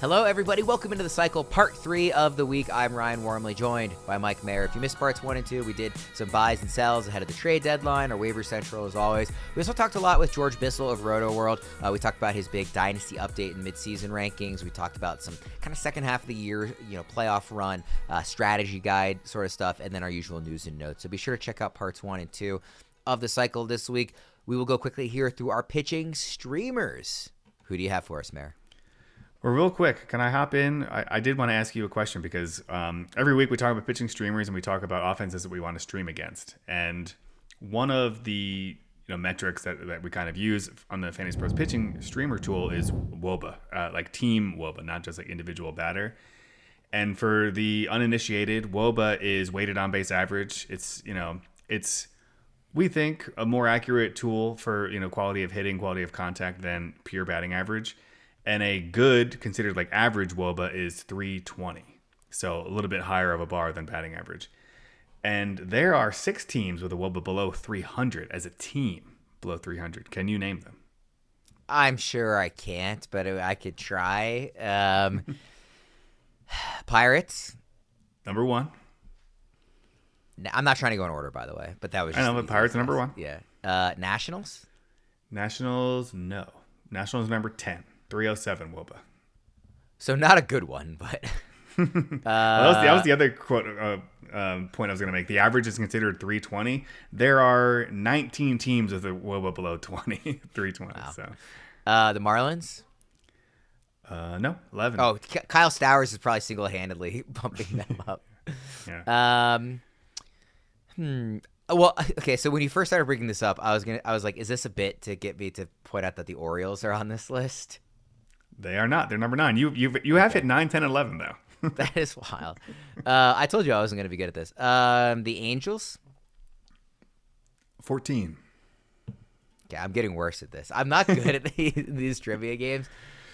Hello, everybody. Welcome into The Cycle, part 3 of the week. I'm Ryan Wormeli, joined by Mike Maher. If you missed parts 1 and 2, we did some buys and sells ahead of the trade deadline, or waiver central, as always. We also talked a lot with George Bissell of Roto World. We talked about his big dynasty update and midseason rankings. We talked about some kind of second half of the year, playoff run, strategy guide sort of stuff, and then our usual news and notes. So be sure to check out parts 1 and 2 of The Cycle this week. We will go quickly here through our pitching streamers. Who do you have for us, Mayor? Well, real quick, can I hop in? I did want to ask you a question because every week we talk about pitching streamers and we talk about offenses that we want to stream against. And one of the metrics that we kind of use on the FantasyPros pitching streamer tool is wOBA, like team wOBA, not just like individual batter. And for the uninitiated, wOBA is weighted on base average. It's we think a more accurate tool for quality of hitting, quality of contact than pure batting average. And a good, considered like average wOBA is 320. So a little bit higher of a bar than batting average. And there are 6 teams with a wOBA below 300 as a team below 300. Can you name them? I'm sure I can't, but I could try. Pirates. Number 1. I'm not trying to go in order, by the way, but that was just I know, but Pirates are number 1. Yeah. Nationals? Nationals, no. Nationals number 10. 307 wOBA. So not a good one, but that was the other quote point I was going to make. The average is considered 320. There are 19 teams with a wOBA below 320. Wow. So the Marlins? No, 11. Oh, Kyle Stowers is probably single-handedly bumping them up. Yeah. Well, okay. So when you first started bringing this up, I was like, is this a bit to get me to point out that the Orioles are on this list? They are not. They're number 9. You have hit 9, 10, 11 though. That is wild. I told you I wasn't going to be good at this. The Angels? 14. Okay, I'm getting worse at this. I'm not good at these trivia games.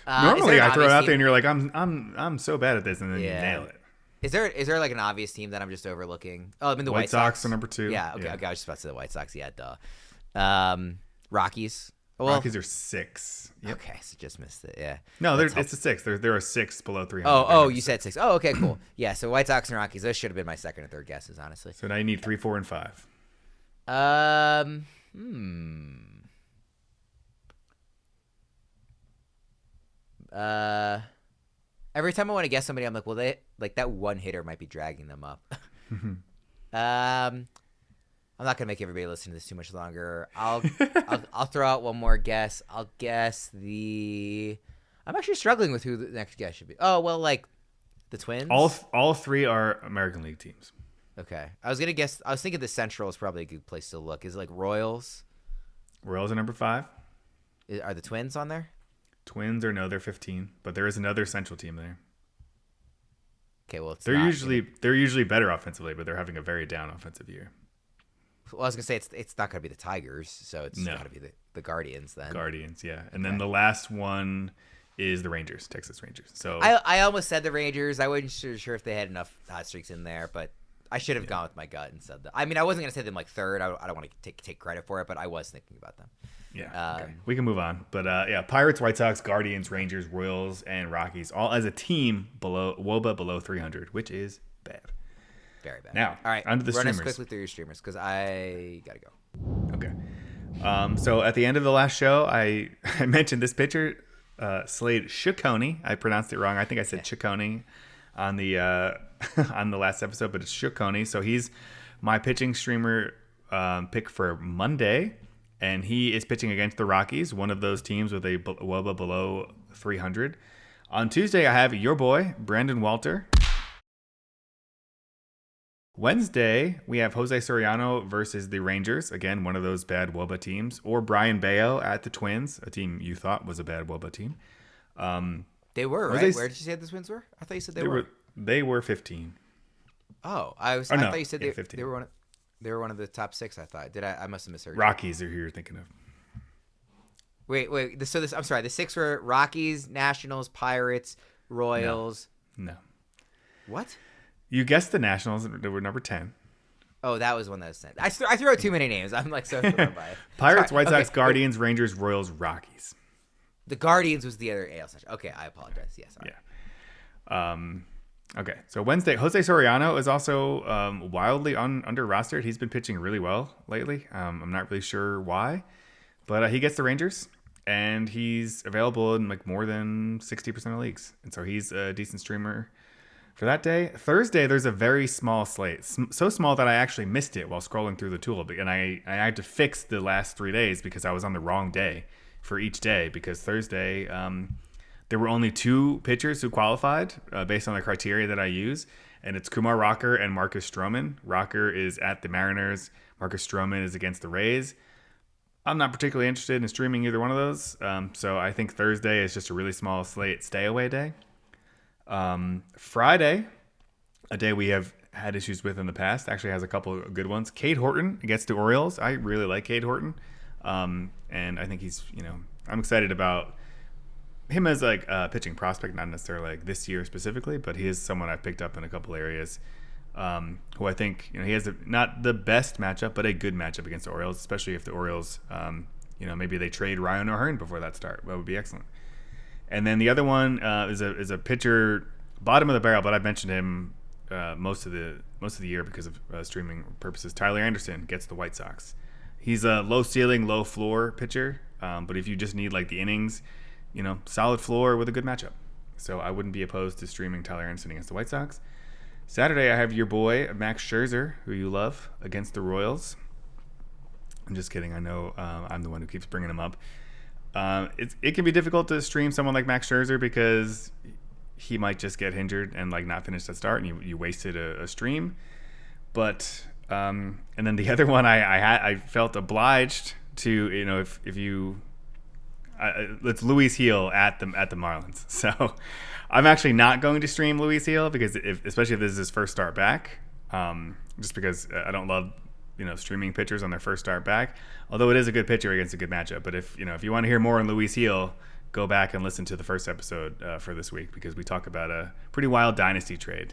Normally, I throw it out there and you're like, I'm so bad at this, and then you nail it. Is there like an obvious team that I'm just overlooking? Oh, I mean the White Sox are number 2. Yeah. Okay. I was just about to say the White Sox. Yeah. Duh. Rockies. Well, Rockies are 6. Yep. Okay, so just missed it. Yeah. No, it's a 6. There are 6 below 300. Oh, you said 6. Oh, okay, cool. Yeah, so White Sox and Rockies. Those should have been my second or third guesses, honestly. So now you need 3, 4, and 5. Every time I want to guess somebody, I'm like, well, they like that one hitter might be dragging them up. I'm not gonna make everybody listen to this too much longer. I'll throw out one more guess. I'm actually struggling with who the next guess should be. Oh well, like the Twins. All 3 are American League teams. Okay, I was thinking the Central is probably a good place to look. Is it like Royals? Royals are number 5. Are the Twins on there? Twins are they're 15, but there is another Central team there. Okay, well they're usually better offensively, but they're having a very down offensive year. Well, I was gonna say it's not gonna be the Tigers, so it's gotta be the Guardians then. Guardians, yeah, and then the last one is the Rangers, Texas Rangers. So I almost said the Rangers. I wasn't sure if they had enough hot streaks in there, but I should have gone with my gut and said that. I mean, I wasn't gonna say them like third. I don't want to take credit for it, but I was thinking about them. Yeah, okay. We can move on. But Pirates, White Sox, Guardians, Rangers, Royals, and Rockies, all as a team below wOBA below 300, which is bad. Very bad. Now, all right, onto the streamers. Run us quickly through your streamers because I gotta go. Okay. So at the end of the last show, I mentioned this pitcher, Slade Cecconi. I pronounced it wrong. I think I said Cecconi on the on the last episode, but it's Cecconi. So he's my pitching streamer pick for Monday. And he is pitching against the Rockies, one of those teams with a wOBA below 300. On Tuesday, I have your boy, Brandon Walter. Wednesday, we have Jose Soriano versus the Rangers. Again, one of those bad wOBA teams. Or Brian Bello at the Twins, a team you thought was a bad wOBA team. They were, right? Where did you say the Twins were? I thought you said they were. They were 15. Oh, I thought you said they were one. They were one of the top 6, I thought. I must have misheard. Rockies are who you're thinking of. Wait. I'm sorry. The 6 were Rockies, Nationals, Pirates, Royals. No. What? You guessed the Nationals. They were number 10. Oh, that was one that was sent. I threw out too many names. I'm like so thrown by it. Pirates, White Sox, Guardians, Rangers, Royals, Rockies. The Guardians was the other AL section. Okay, I apologize. Yes. Yeah. Okay, so Wednesday, Jose Soriano is also wildly under rostered. He's been pitching really well lately. I'm not really sure why, but he gets the Rangers, and he's available in like more than 60% of leagues, and so he's a decent streamer for that day. Thursday, there's a very small slate, so small that I actually missed it while scrolling through the tool, and I had to fix the last 3 days because I was on the wrong day for each day, because Thursday there were only 2 pitchers who qualified based on the criteria that I use, and it's Kumar Rocker and Marcus Stroman. Rocker is at the Mariners. Marcus Stroman is against the Rays. I'm not particularly interested in streaming either one of those, so I think Thursday is just a really small slate stay-away day. Friday, a day we have had issues with in the past, actually has a couple of good ones. Cade Horton against the Orioles. I really like Cade Horton, and I think he's, I'm excited about him as like a pitching prospect, not necessarily like this year specifically, but he is someone I've picked up in a couple areas, who I think, he has not the best matchup, but a good matchup against the Orioles, especially if the Orioles, maybe they trade Ryan O'Hearn before that start. That would be excellent. And then the other one is a pitcher, bottom of the barrel, but I've mentioned him most of the year because of streaming purposes. Tyler Anderson gets the White Sox. He's a low ceiling, low floor pitcher, but if you just need like the innings, solid floor with a good matchup. So I wouldn't be opposed to streaming Tyler Anderson against the White Sox. Saturday, I have your boy, Max Scherzer, who you love, against the Royals. I'm just kidding. I know I'm the one who keeps bringing him up. It can be difficult to stream someone like Max Scherzer because he might just get injured and like not finish that start, and you wasted a stream. But and then the other one I felt obliged to, if you it's Luis Heel at the Marlins. So I'm actually not going to stream Luis Heel because especially if this is his first start back, just because I don't love streaming pitchers on their first start back. Although it is a good pitcher against a good matchup. But if you want to hear more on Luis Heel, go back and listen to the first episode for this week, because we talk about a pretty wild dynasty trade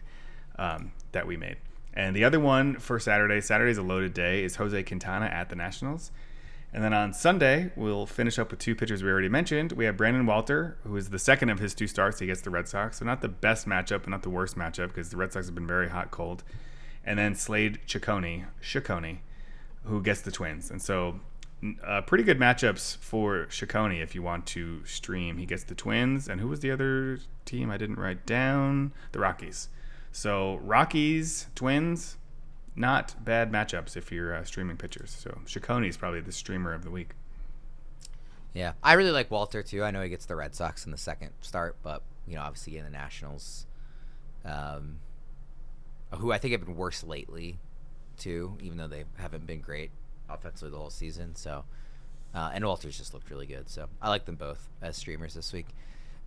that we made. And the other one for Saturday's a loaded day, is Jose Quintana at the Nationals. And then on Sunday, we'll finish up with 2 pitchers we already mentioned. We have Brandon Walter, who is the second of his 2 starts against the Red Sox. So not the best matchup, but not the worst matchup, because the Red Sox have been very hot cold. And then Slade Cecconi, who gets the Twins. And so pretty good matchups for Cecconi if you want to stream. He gets the Twins. And who was the other team I didn't write down? The Rockies. So Rockies, Twins, not bad matchups if you're streaming pitchers. So Cecconi is probably the streamer of the week. Yeah, I really like Walter too. I know he gets the Red Sox in the second start, but obviously in the Nationals, who I think have been worse lately too, even though they haven't been great offensively the whole season. So, and Walter's just looked really good. So I like them both as streamers this week.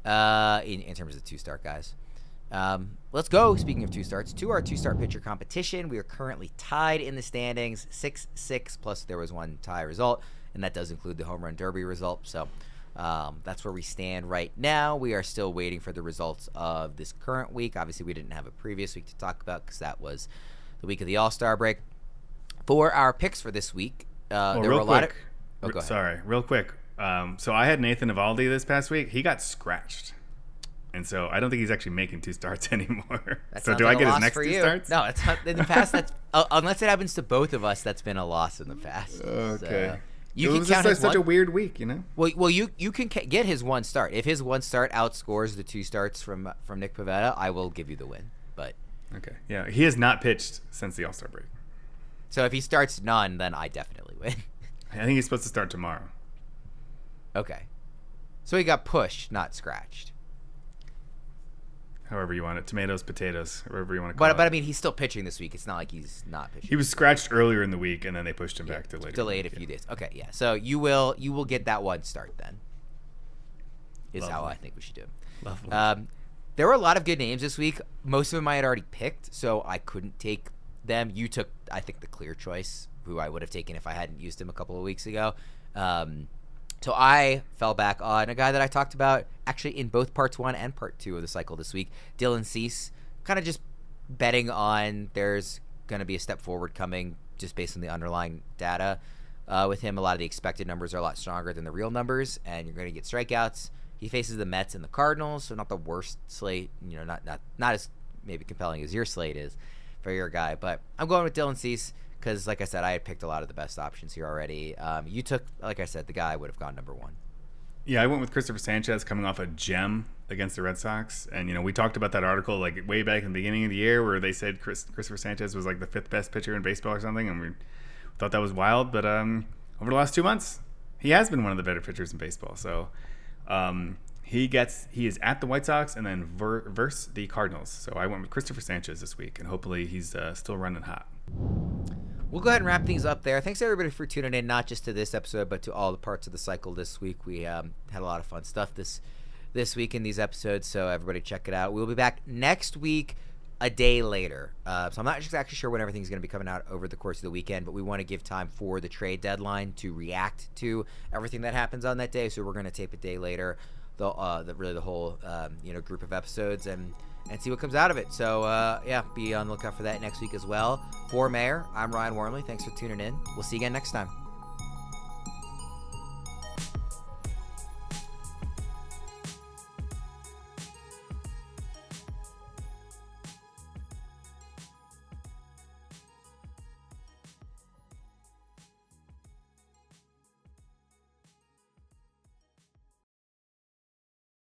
In terms of 2-start guys. Let's go. Speaking of 2 starts, to our 2-start pitcher competition. We are currently tied in the standings, 6-6, plus there was one tie result, and that does include the home run derby result. So that's where we stand right now. We are still waiting for the results of this current week. Obviously, we didn't have a previous week to talk about because that was the week of the All-Star break. For our picks for this week, there were a lot of... Oh, go ahead. Sorry, real quick. So I had Nathan Eovaldi this past week. He got scratched. And so I don't think he's actually making 2 starts anymore. So do I get his next 2 starts? No, it's not in the past. That's unless it happens to both of us, that's been a loss in the past. Okay. So, you can count his such a weird week, Well, you can get his 1 start. If his 1 start outscores the 2 starts from Nick Pivetta, I will give you the win. But okay, yeah, he has not pitched since the All-Star break. So if he starts none, then I definitely win. I think he's supposed to start tomorrow. Okay, so he got pushed, not scratched. However you want it. Tomatoes, potatoes, however you want to call it. But I mean, he's still pitching this week. It's not like he's not pitching. He was scratched earlier in the week, and then they pushed him back to later. Delayed a few days. Okay, yeah. So you will get that 1 start then. Is Lovely. How I think we should do it. Lovely. There were a lot of good names this week. Most of them I had already picked, so I couldn't take them. You took, I think, the clear choice, who I would have taken if I hadn't used him a couple of weeks ago. So I fell back on a guy that I talked about actually in both parts 1 and part 2 of the cycle this week, Dylan Cease. Kind of just betting on there's going to be a step forward coming just based on the underlying data. With him, a lot of the expected numbers are a lot stronger than the real numbers, and you're going to get strikeouts. He faces the Mets and the Cardinals, so not the worst slate. Not as maybe compelling as your slate is for your guy. But I'm going with Dylan Cease because, like I said, I had picked a lot of the best options here already. You took, like I said, the guy would have gone number 1. Yeah, I went with Christopher Sanchez coming off a gem against the Red Sox. And, we talked about that article like way back in the beginning of the year where they said Christopher Sanchez was like the 5th best pitcher in baseball or something. And we thought that was wild. But over the last 2 months, he has been one of the better pitchers in baseball. So he is at the White Sox and then versus the Cardinals. So I went with Christopher Sanchez this week. And hopefully he's still running hot. We'll go ahead and wrap things up there. Thanks everybody for tuning in, not just to this episode, but to all the parts of the cycle this week. We had a lot of fun stuff this week in these episodes, so everybody check it out. We'll be back next week, a day later. So I'm not exactly sure when everything's going to be coming out over the course of the weekend, but we want to give time for the trade deadline to react to everything that happens on that day. So we're going to tape a day later, the whole group of episodes and see what comes out of it. So, be on the lookout for that next week as well. For Mayor, I'm Ryan Wormeli. Thanks for tuning in. We'll see you again next time.